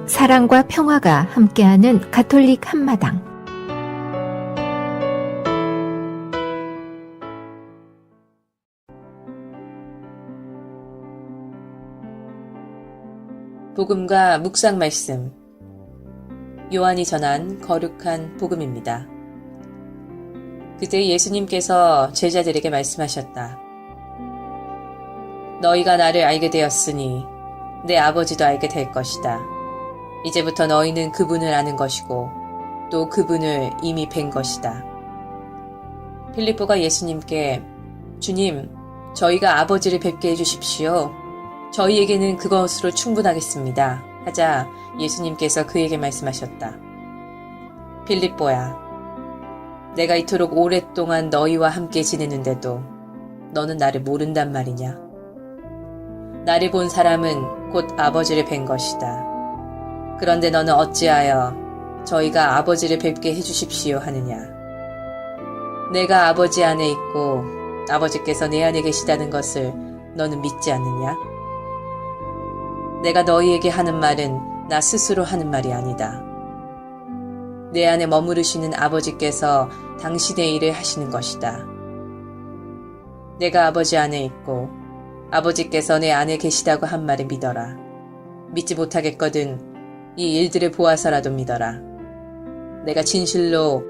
사랑과 평화가 함께하는 가톨릭 한마당. 복음과 묵상 말씀, 요한이 전한 거룩한 복음입니다. 그때 예수님께서 제자들에게 말씀하셨다. 너희가 나를 알게 되었으니 내 아버지도 알게 될 것이다. 이제부터 너희는 그분을 아는 것이고 또 그분을 이미 뵌 것이다. 필리포가 예수님께 주님, 저희가 아버지를 뵙게 해주십시오. 저희에게는 그것으로 충분하겠습니다. 하자 예수님께서 그에게 말씀하셨다. 필리포야, 내가 이토록 오랫동안 너희와 함께 지내는데도 너는 나를 모른단 말이냐? 나를 본 사람은 곧 아버지를 뵌 것이다. 그런데 너는 어찌하여 저희가 아버지를 뵙게 해주십시오 하느냐? 내가 아버지 안에 있고 아버지께서 내 안에 계시다는 것을 너는 믿지 않느냐? 내가 너희에게 하는 말은 나 스스로 하는 말이 아니다. 내 안에 머무르시는 아버지께서 당신의 일을 하시는 것이다. 내가 아버지 안에 있고 아버지께서 내 안에 계시다고 한 말을 믿어라. 믿지 못하겠거든 이 일들을 보아서라도 믿어라. 내가 진실로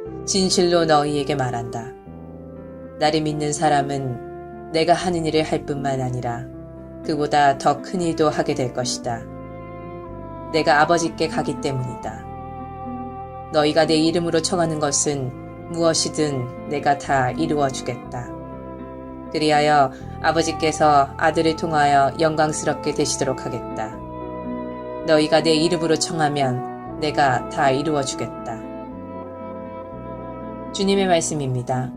너희에게 말한다. 나를 믿는 사람은 내가 하는 일을 할 뿐만 아니라 그보다 더 큰 일도 하게 될 것이다. 내가 아버지께 가기 때문이다. 너희가 내 이름으로 청하는 것은 무엇이든 내가 다 이루어 주겠다. 그리하여 아버지께서 아들을 통하여 영광스럽게 되시도록 하겠다. 너희가 내 이름으로 청하면 내가 다 이루어 주겠다. 주님의 말씀입니다.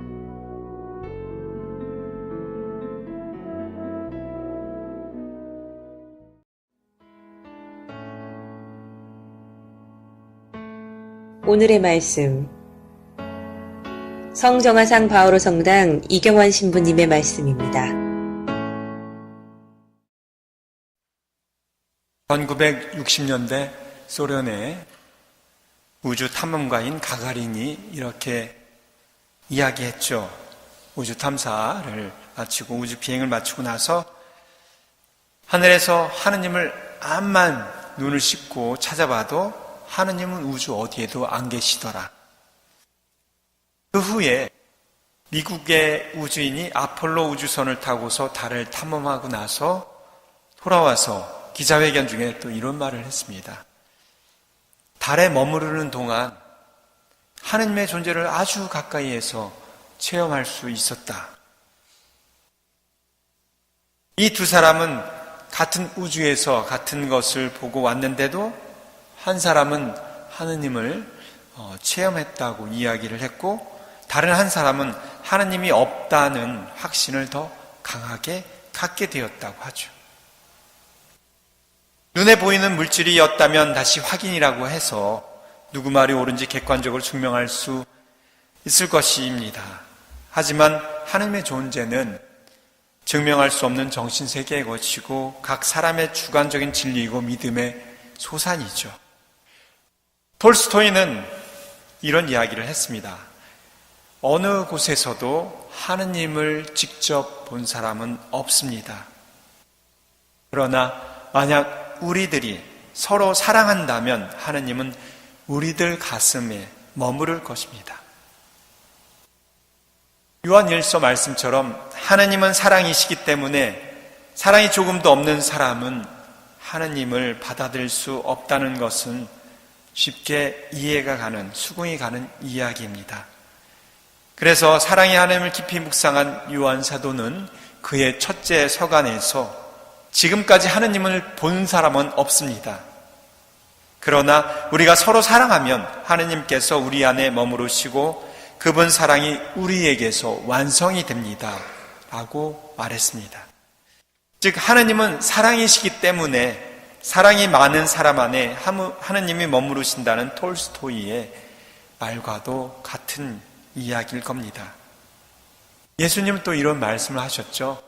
오늘의 말씀, 성정화상 바오로 성당 이경환 신부님의 말씀입니다. 1960년대 소련의 우주 탐험가인 가가린이 이렇게 이야기했죠. 우주 탐사를 마치고 우주 비행을 마치고 나서 하늘에서 하느님을 암만 눈을 씻고 찾아봐도 하느님은 우주 어디에도 안 계시더라. 그 후에 미국의 우주인이 아폴로 우주선을 타고서 달을 탐험하고 나서 돌아와서 기자회견 중에 또 이런 말을 했습니다. 달에 머무르는 동안 하느님의 존재를 아주 가까이에서 체험할 수 있었다. 이 두 사람은 같은 우주에서 같은 것을 보고 왔는데도 한 사람은 하느님을 체험했다고 이야기를 했고 다른 한 사람은 하느님이 없다는 확신을 더 강하게 갖게 되었다고 하죠. 눈에 보이는 물질이었다면 다시 확인이라고 해서 누구 말이 옳은지 객관적으로 증명할 수 있을 것입니다. 하지만 하느님의 존재는 증명할 수 없는 정신세계의 것이고 각 사람의 주관적인 진리이고 믿음의 소산이죠. 톨스토이는 이런 이야기를 했습니다. 어느 곳에서도 하느님을 직접 본 사람은 없습니다. 그러나 만약 우리들이 서로 사랑한다면 하느님은 우리들 가슴에 머무를 것입니다. 요한 1서 말씀처럼 하느님은 사랑이시기 때문에 사랑이 조금도 없는 사람은 하느님을 받아들일 수 없다는 것은 쉽게 이해가 가는, 수긍이 가는 이야기입니다. 그래서 사랑의 하나님을 깊이 묵상한 요한 사도는 그의 첫째 서간에서 지금까지 하느님을 본 사람은 없습니다. 그러나 우리가 서로 사랑하면 하느님께서 우리 안에 머무르시고 그분 사랑이 우리에게서 완성이 됩니다. 라고 말했습니다. 즉 하느님은 사랑이시기 때문에 사랑이 많은 사람 안에 하느님이 머무르신다는 톨스토이의 말과도 같은 이야기일 겁니다. 예수님은 또 이런 말씀을 하셨죠.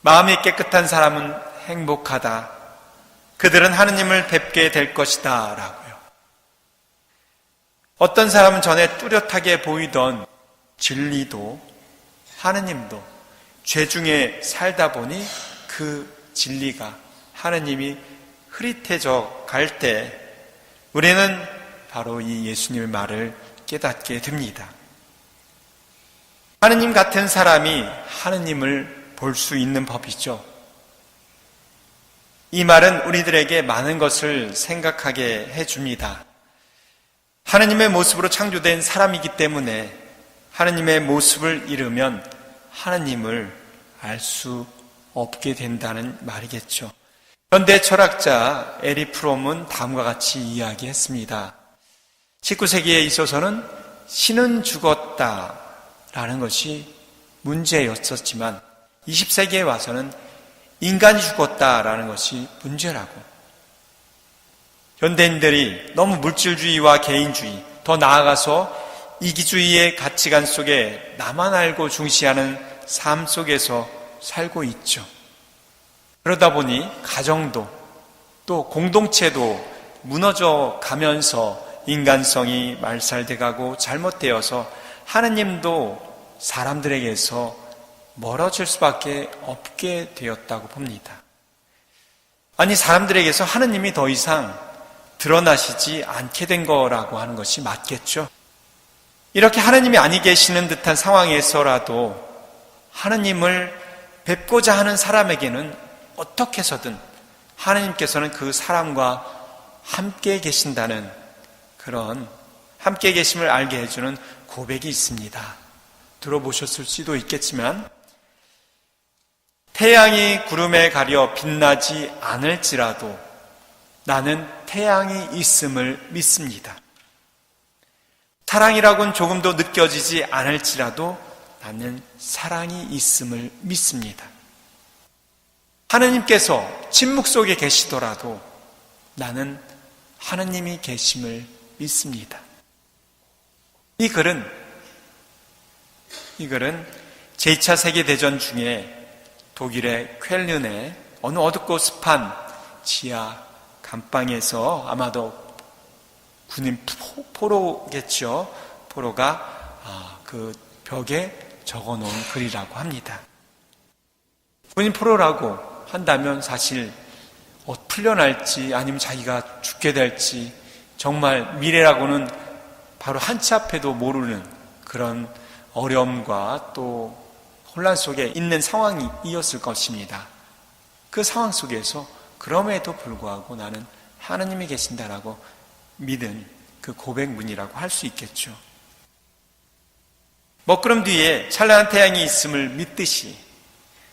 마음이 깨끗한 사람은 행복하다. 그들은 하느님을 뵙게 될 것이다 라고요. 어떤 사람은 전에 뚜렷하게 보이던 진리도 하느님도 죄 중에 살다 보니 그 진리가 하느님이 흐릿해져 갈 때 우리는 바로 이 예수님의 말을 깨닫게 됩니다. 하느님 같은 사람이 하느님을 볼 수 있는 법이죠. 이 말은 우리들에게 많은 것을 생각하게 해줍니다. 하느님의 모습으로 창조된 사람이기 때문에 하느님의 모습을 잃으면 하느님을 알 수 없게 된다는 말이겠죠. 현대 철학자 에리 프롬은 다음과 같이 이야기했습니다. 19세기에 있어서는 신은 죽었다라는 것이 문제였었지만 20세기에 와서는 인간이 죽었다라는 것이 문제라고. 현대인들이 너무 물질주의와 개인주의, 더 나아가서 이기주의의 가치관 속에 나만 알고 중시하는 삶 속에서 살고 있죠. 그러다 보니 가정도 또 공동체도 무너져 가면서 인간성이 말살돼 가고 잘못되어서 하느님도 사람들에게서 멀어질 수밖에 없게 되었다고 봅니다. 아니, 사람들에게서 하느님이 더 이상 드러나시지 않게 된 거라고 하는 것이 맞겠죠. 이렇게 하느님이 아니 계시는 듯한 상황에서라도 하느님을 뵙고자 하는 사람에게는 어떻게 해서든 하느님께서는 그 사람과 함께 계신다는 그런 함께 계심을 알게 해주는 고백이 있습니다. 들어보셨을 수도 있겠지만 태양이 구름에 가려 빛나지 않을지라도 나는 태양이 있음을 믿습니다. 사랑이라고는 조금도 느껴지지 않을지라도 나는 사랑이 있음을 믿습니다. 하느님께서 침묵 속에 계시더라도 나는 하느님이 계심을 믿습니다. 이 글은 제2차 세계대전 중에 독일의 쾰른의 어느 어둡고 습한 지하 감방에서 아마도 군인 포로겠죠. 포로가 그 벽에 적어놓은 글이라고 합니다. 군인 포로라고 한다면 사실 풀려날지 아니면 자기가 죽게 될지 정말 미래라고는 바로 한치 앞에도 모르는 그런 어려움과 또 혼란 속에 있는 상황이었을 것입니다. 그 상황 속에서 그럼에도 불구하고 나는 하느님이 계신다라고 믿은 그 고백문이라고 할 수 있겠죠. 먹구름 뒤에 찬란한 태양이 있음을 믿듯이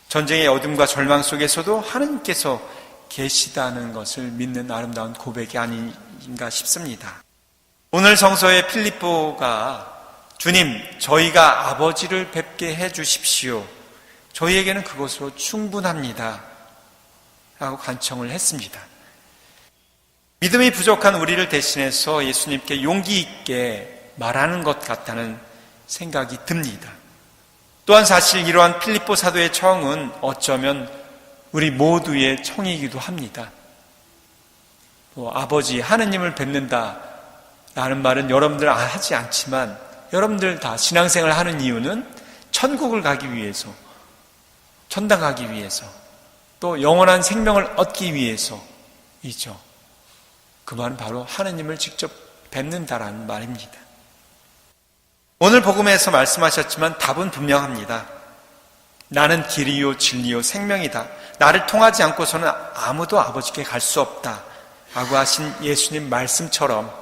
전쟁의 어둠과 절망 속에서도 하느님께서 계시다는 것을 믿는 아름다운 고백이 아닌가 싶습니다. 오늘 성서의 필립보가 주님, 저희가 아버지를 뵙게 해주십시오. 저희에게는 그것으로 충분합니다. 라고 간청을 했습니다. 믿음이 부족한 우리를 대신해서 예수님께 용기 있게 말하는 것 같다는 생각이 듭니다. 또한 사실 이러한 필립보 사도의 청은 어쩌면 우리 모두의 청이기도 합니다. 아버지 하느님을 뵙는다 라는 말은 여러분들 하지 않지만 여러분들 다 신앙생활을 하는 이유는 천국을 가기 위해서, 천당 가기 위해서, 또 영원한 생명을 얻기 위해서이죠. 그 말은 바로 하느님을 직접 뵙는다라는 말입니다. 오늘 복음에서 말씀하셨지만 답은 분명합니다. 나는 길이요 진리요 생명이다. 나를 통하지 않고서는 아무도 아버지께 갈 수 없다 라고 하신 예수님 말씀처럼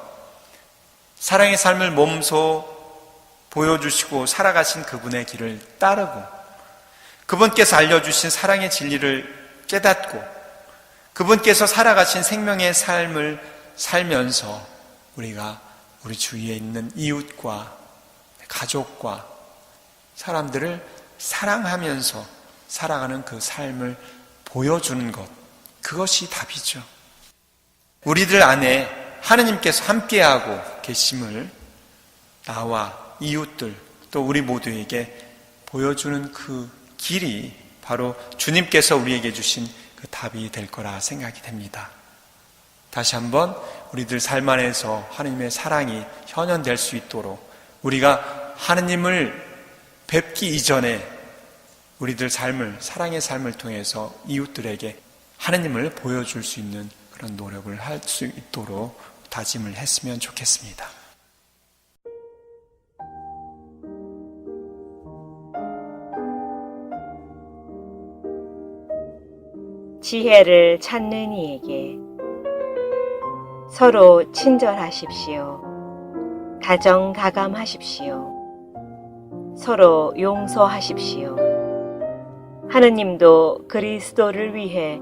사랑의 삶을 몸소 보여주시고 살아가신 그분의 길을 따르고 그분께서 알려주신 사랑의 진리를 깨닫고 그분께서 살아가신 생명의 삶을 살면서 우리가 우리 주위에 있는 이웃과 가족과 사람들을 사랑하면서 살아가는 그 삶을 보여주는 것, 그것이 답이죠. 우리들 안에 하느님께서 함께하고 계심을 나와 이웃들 또 우리 모두에게 보여주는 그 길이 바로 주님께서 우리에게 주신 그 답이 될 거라 생각이 됩니다. 다시 한번 우리들 삶 안에서 하나님의 사랑이 현현될 수 있도록 우리가 하나님을 뵙기 이전에 우리들 삶을, 사랑의 삶을 통해서 이웃들에게 하나님을 보여줄 수 있는 그런 노력을 할 수 있도록 다짐을 했으면 좋겠습니다. 지혜를 찾는 이에게 서로 친절하십시오. 다정다감하십시오. 서로 용서하십시오. 하느님도 그리스도를 위해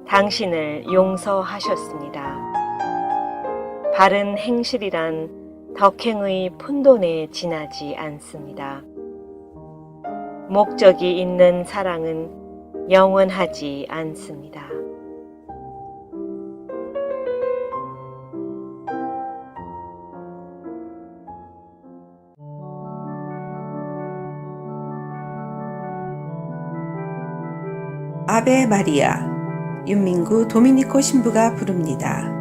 당신을 용서하셨습니다. 바른 행실이란 덕행의 푼돈에 지나지 않습니다. 목적이 있는 사랑은 영원하지 않습니다. 아베 마리아, 윤민구 도미니코 신부가 부릅니다.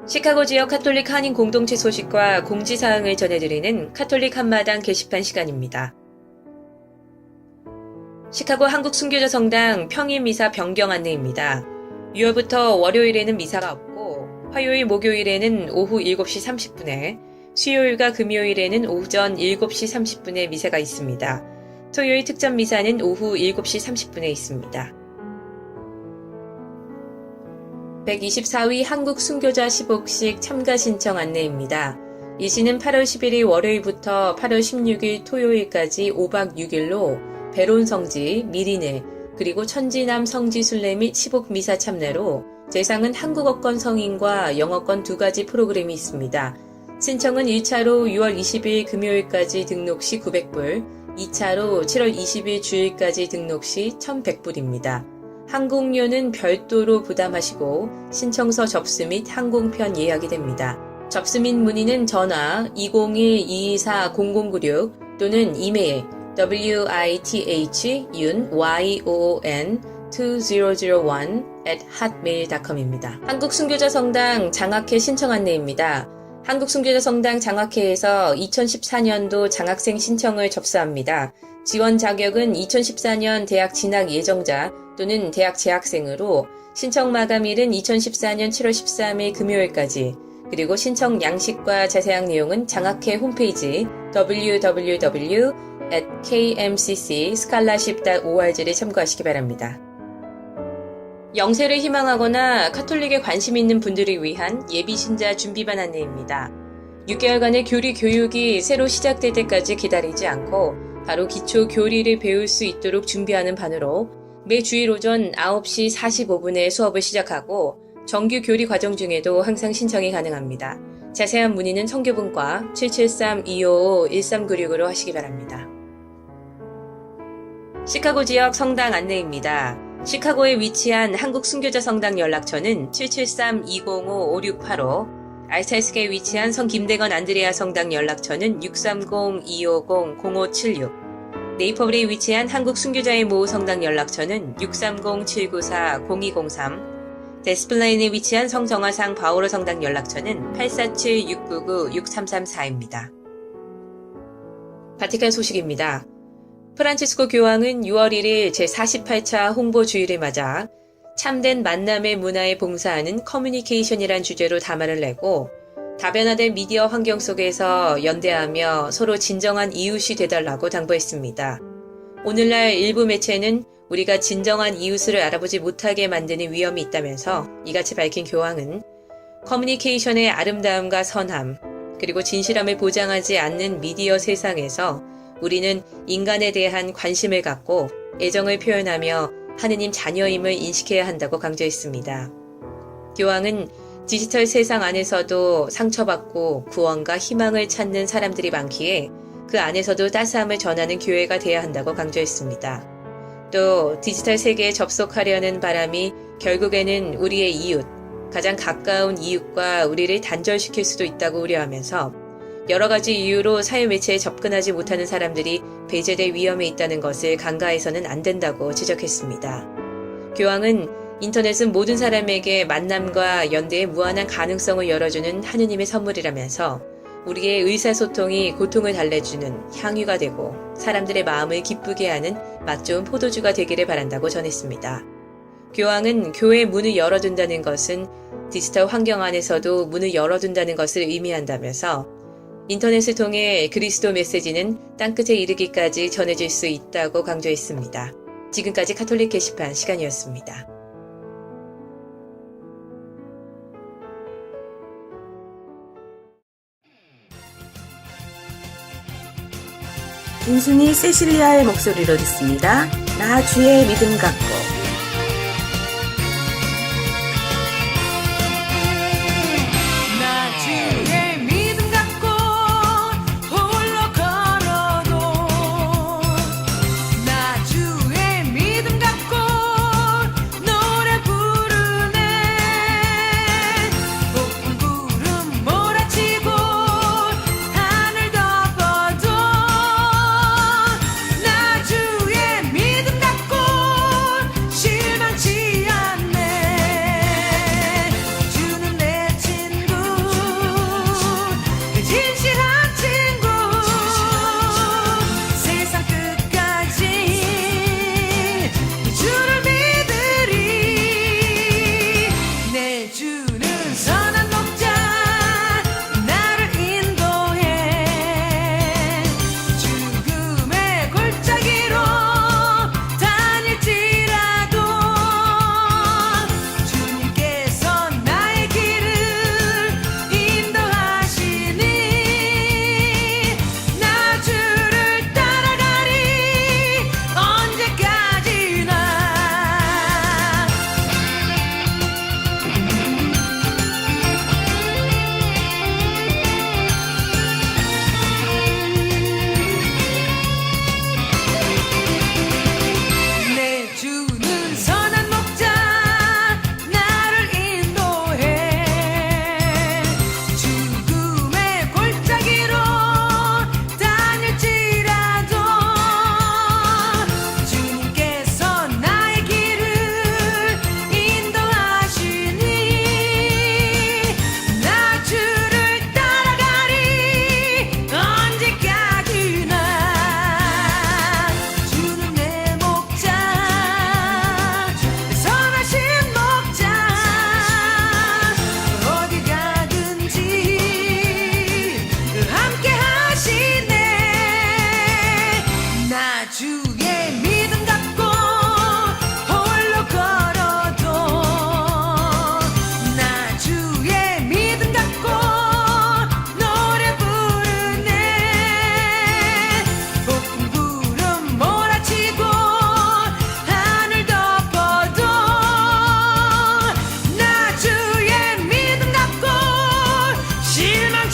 시카고 지역 카톨릭 한인 공동체 소식과 공지사항을 전해드리는 카톨릭 한마당 게시판 시간입니다. 시카고 한국순교자 성당 평일 미사 변경 안내입니다. 6월부터 월요일에는 미사가 없고 화요일 목요일에는 오후 7시 30분에 수요일과 금요일에는 오전 7시 30분에 미사가 있습니다. 토요일 특전 미사는 오후 7시 30분에 있습니다. 124위 한국순교자 시복식 참가 신청 안내입니다. 이 시는 8월 11일 월요일부터 8월 16일 토요일까지 5박 6일로 베론 성지, 미리네, 그리고 천지남 성지 순례 및 시복 미사 참례로 대상은 한국어권 성인과 영어권 두 가지 프로그램이 있습니다. 신청은 1차로 6월 20일 금요일까지 등록 시 900불, 2차로 7월 20일 주일까지 등록 시 1100불입니다. 항공료는 별도로 부담하시고 신청서 접수 및 항공편 예약이 됩니다. 접수 및 문의는 전화 201-224-0096 또는 이메일 withyoon2001@hotmail.com입니다. 한국순교자성당 장학회 신청 안내입니다. 한국순교자성당 장학회에서 2014년도 장학생 신청을 접수합니다. 지원 자격은 2014년 대학 진학 예정자 또는 대학 재학생으로 신청 마감일은 2014년 7월 13일 금요일까지, 그리고 신청 양식과 자세한 내용은 장학회 홈페이지 www.kmcc-scholarship.org를 참고하시기 바랍니다. 영세를 희망하거나 카톨릭에 관심 있는 분들을 위한 예비신자 준비반 안내입니다. 6개월간의 교리 교육이 새로 시작될 때까지 기다리지 않고 바로 기초 교리를 배울 수 있도록 준비하는 반으로 매 주일 오전 9시 45분에 수업을 시작하고 정규 교리 과정 중에도 항상 신청이 가능합니다. 자세한 문의는 성교분과 773-255-1396으로 하시기 바랍니다. 시카고 지역 성당 안내입니다. 시카고에 위치한 한국 순교자 성당 연락처는 773-205-5685, 알찰스계에 위치한 성 김대건 안드레아 성당 연락처는 630-250-0576, 네이퍼블에 위치한 한국 순교자의 모후 성당 연락처는 630-794-0203, 데스플레인에 위치한 성정화상 바오로 성당 연락처는 847-699-6334입니다. 바티칸 소식입니다. 프란치스코 교황은 6월 1일 제48차 홍보주의를 맞아 참된 만남의 문화에 봉사하는 커뮤니케이션이란 주제로 담화를 내고 다변화된 미디어 환경 속에서 연대하며 서로 진정한 이웃이 되달라고 당부했습니다. 오늘날 일부 매체는 우리가 진정한 이웃을 알아보지 못하게 만드는 위험이 있다면서 이같이 밝힌 교황은 커뮤니케이션의 아름다움과 선함, 그리고 진실함을 보장하지 않는 미디어 세상에서 우리는 인간에 대한 관심을 갖고 애정을 표현하며 하느님 자녀임을 인식해야 한다고 강조했습니다. 교황은 디지털 세상 안에서도 상처받고 구원과 희망을 찾는 사람들이 많기에 그 안에서도 따스함을 전하는 교회가 되어야 한다고 강조했습니다. 또 디지털 세계에 접속하려는 바람이 결국에는 우리의 이웃, 가장 가까운 이웃과 우리를 단절시킬 수도 있다고 우려하면서 여러 가지 이유로 사회매체에 접근하지 못하는 사람들이 배제될 위험에 있다는 것을 간과해서는 안 된다고 지적했습니다. 교황은 인터넷은 모든 사람에게 만남과 연대의 무한한 가능성을 열어주는 하느님의 선물이라면서 우리의 의사소통이 고통을 달래주는 향유가 되고 사람들의 마음을 기쁘게 하는 맛 좋은 포도주가 되기를 바란다고 전했습니다. 교황은 교회의 문을 열어둔다는 것은 디지털 환경 안에서도 문을 열어둔다는 것을 의미한다면서 인터넷을 통해 그리스도 메시지는 땅끝에 이르기까지 전해질 수 있다고 강조했습니다. 지금까지 카톨릭 게시판 시간이었습니다. 인순이 세실리아의 목소리로 듣습니다. 나 주의 믿음 갖고.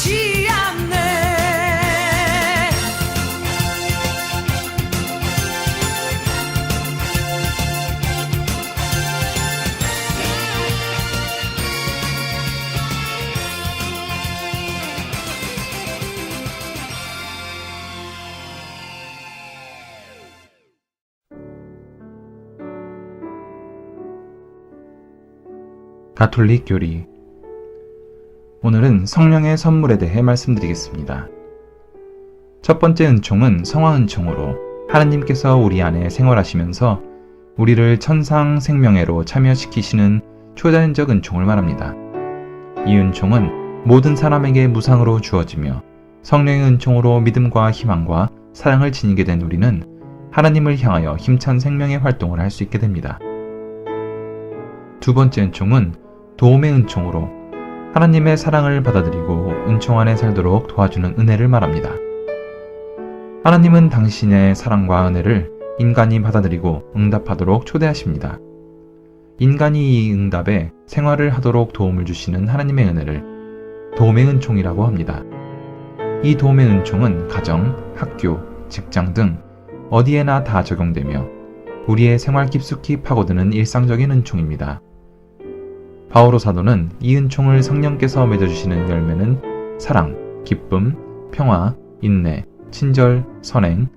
아프지 않네. 가톨릭 교리. 오늘은 성령의 선물에 대해 말씀드리겠습니다. 첫 번째 은총은 성화 은총으로 하나님께서 우리 안에 생활하시면서 우리를 천상 생명회로 참여시키시는 초자연적 은총을 말합니다. 이 은총은 모든 사람에게 무상으로 주어지며 성령의 은총으로 믿음과 희망과 사랑을 지니게 된 우리는 하나님을 향하여 힘찬 생명의 활동을 할 수 있게 됩니다. 두 번째 은총은 도움의 은총으로 하나님의 사랑을 받아들이고 은총 안에 살도록 도와주는 은혜를 말합니다. 하나님은 당신의 사랑과 은혜를 인간이 받아들이고 응답하도록 초대하십니다. 인간이 이 응답에 생활을 하도록 도움을 주시는 하나님의 은혜를 도움의 은총이라고 합니다. 이 도움의 은총은 가정, 학교, 직장 등 어디에나 다 적용되며 우리의 생활 깊숙이 파고드는 일상적인 은총입니다. 바오로 사도는 이 은총을 성령께서 맺어주시는 열매는 사랑, 기쁨, 평화, 인내, 친절, 선행,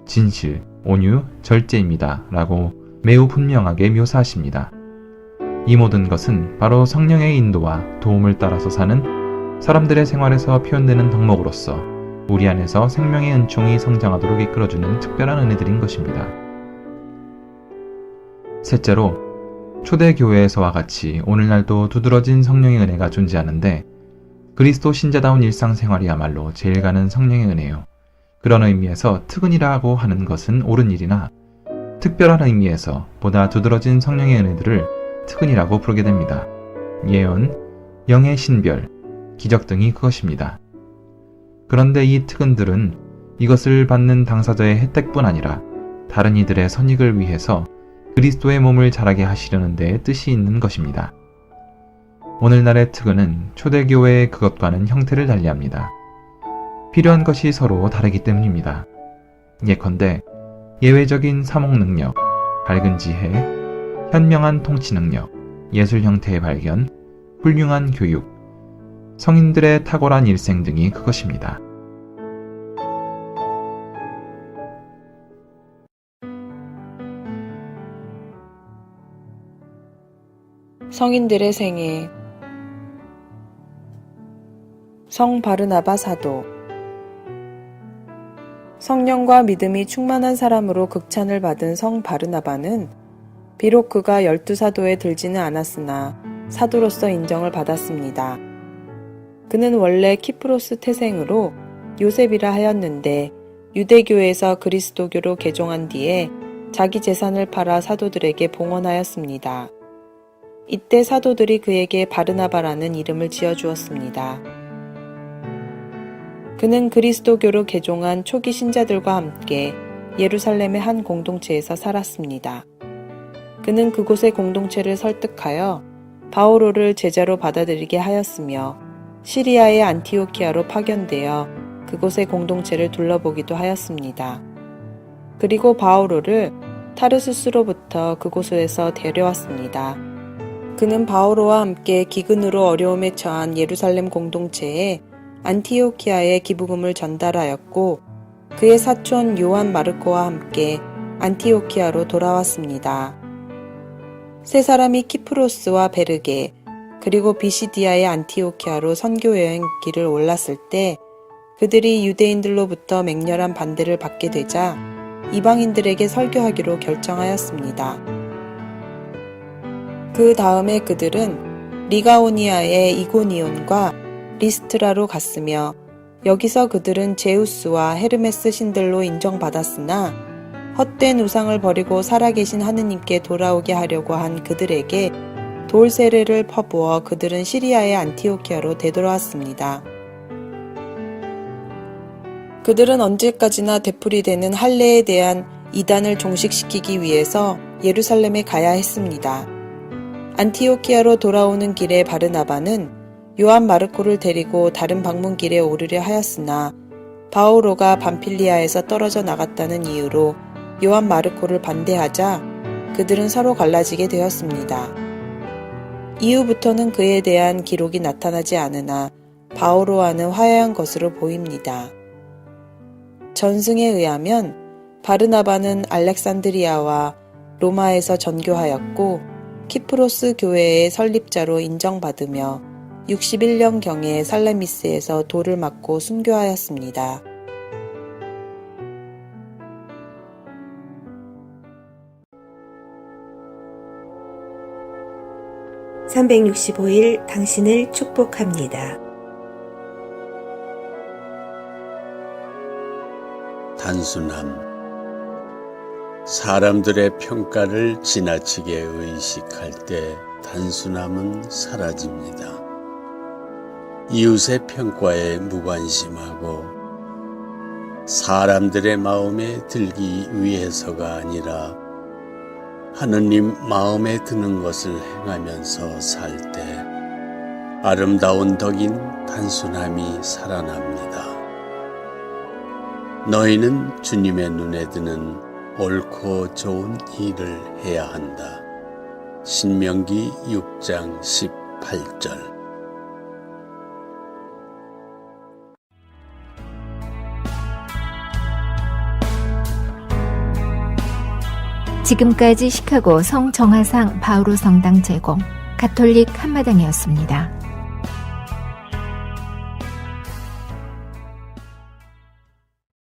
진실, 온유, 절제입니다. 라고 매우 분명하게 묘사하십니다. 이 모든 것은 바로 성령의 인도와 도움을 따라서 사는 사람들의 생활에서 표현되는 덕목으로서 우리 안에서 생명의 은총이 성장하도록 이끌어주는 특별한 은혜들인 것입니다. 셋째로, 초대교회에서와 같이 오늘날도 두드러진 성령의 은혜가 존재하는데 그리스도 신자다운 일상생활이야말로 제일 가는 성령의 은혜요. 그런 의미에서 특은이라고 하는 것은 옳은 일이나 특별한 의미에서 보다 두드러진 성령의 은혜들을 특은이라고 부르게 됩니다. 예언, 영의 신별, 기적 등이 그것입니다. 그런데 이 특은들은 이것을 받는 당사자의 혜택뿐 아니라 다른 이들의 선익을 위해서 그리스도의 몸을 자라게 하시려는 데 뜻이 있는 것입니다. 오늘날의 특은은 초대교회의 그것과는 형태를 달리합니다. 필요한 것이 서로 다르기 때문입니다. 예컨대 예외적인 사목 능력, 밝은 지혜, 현명한 통치 능력, 예술 형태의 발견, 훌륭한 교육, 성인들의 탁월한 일생 등이 그것입니다. 성인들의 생애. 성 바르나바 사도. 성령과 믿음이 충만한 사람으로 극찬을 받은 성 바르나바는 비록 그가 12사도에 들지는 않았으나 사도로서 인정을 받았습니다. 그는 원래 키프로스 태생으로 요셉이라 하였는데 유대교에서 그리스도교로 개종한 뒤에 자기 재산을 팔아 사도들에게 봉헌하였습니다. 이때 사도들이 그에게 바르나바라는 이름을 지어주었습니다. 그는 그리스도교로 개종한 초기 신자들과 함께 예루살렘의 한 공동체에서 살았습니다. 그는 그곳의 공동체를 설득하여 바오로를 제자로 받아들이게 하였으며 시리아의 안티오키아로 파견되어 그곳의 공동체를 둘러보기도 하였습니다. 그리고 바오로를 타르수스로부터 그곳에서 데려왔습니다. 그는 바오로와 함께 기근으로 어려움에 처한 예루살렘 공동체에 안티오키아에 기부금을 전달하였고 그의 사촌 요한 마르코와 함께 안티오키아로 돌아왔습니다. 세 사람이 키프로스와 베르게 그리고 비시디아의 안티오키아로 선교 여행 길을 올랐을 때 그들이 유대인들로부터 맹렬한 반대를 받게 되자 이방인들에게 설교하기로 결정하였습니다. 그 다음에 그들은 리가오니아의 이고니온과 리스트라로 갔으며 여기서 그들은 제우스와 헤르메스 신들로 인정받았으나 헛된 우상을 버리고 살아계신 하느님께 돌아오게 하려고 한 그들에게 돌 세례를 퍼부어 그들은 시리아의 안티오키아로 되돌아왔습니다. 그들은 언제까지나 되풀이되는 할례에 대한 이단을 종식시키기 위해서 예루살렘에 가야 했습니다. 안티오키아로 돌아오는 길에 바르나바는 요한 마르코를 데리고 다른 방문길에 오르려 하였으나 바오로가 밤필리아에서 떨어져 나갔다는 이유로 요한 마르코를 반대하자 그들은 서로 갈라지게 되었습니다. 이후부터는 그에 대한 기록이 나타나지 않으나 바오로와는 화해한 것으로 보입니다. 전승에 의하면 바르나바는 알렉산드리아와 로마에서 전교하였고 키프로스 교회의 설립자로 인정받으며 61년경에 살레미스에서 돌을 맞고 순교하였습니다. (365일) 당신을 축복합니다. 단순함. 사람들의 평가를 지나치게 의식할 때 단순함은 사라집니다. 이웃의 평가에 무관심하고 사람들의 마음에 들기 위해서가 아니라 하느님 마음에 드는 것을 행하면서 살 때 아름다운 덕인 단순함이 살아납니다. 너희는 주님의 눈에 드는 옳고 좋은 일을 해야 한다. 신명기 6장 18절. 지금까지 시카고 성정화상 바오로 성당 제공 가톨릭 한마당이었습니다.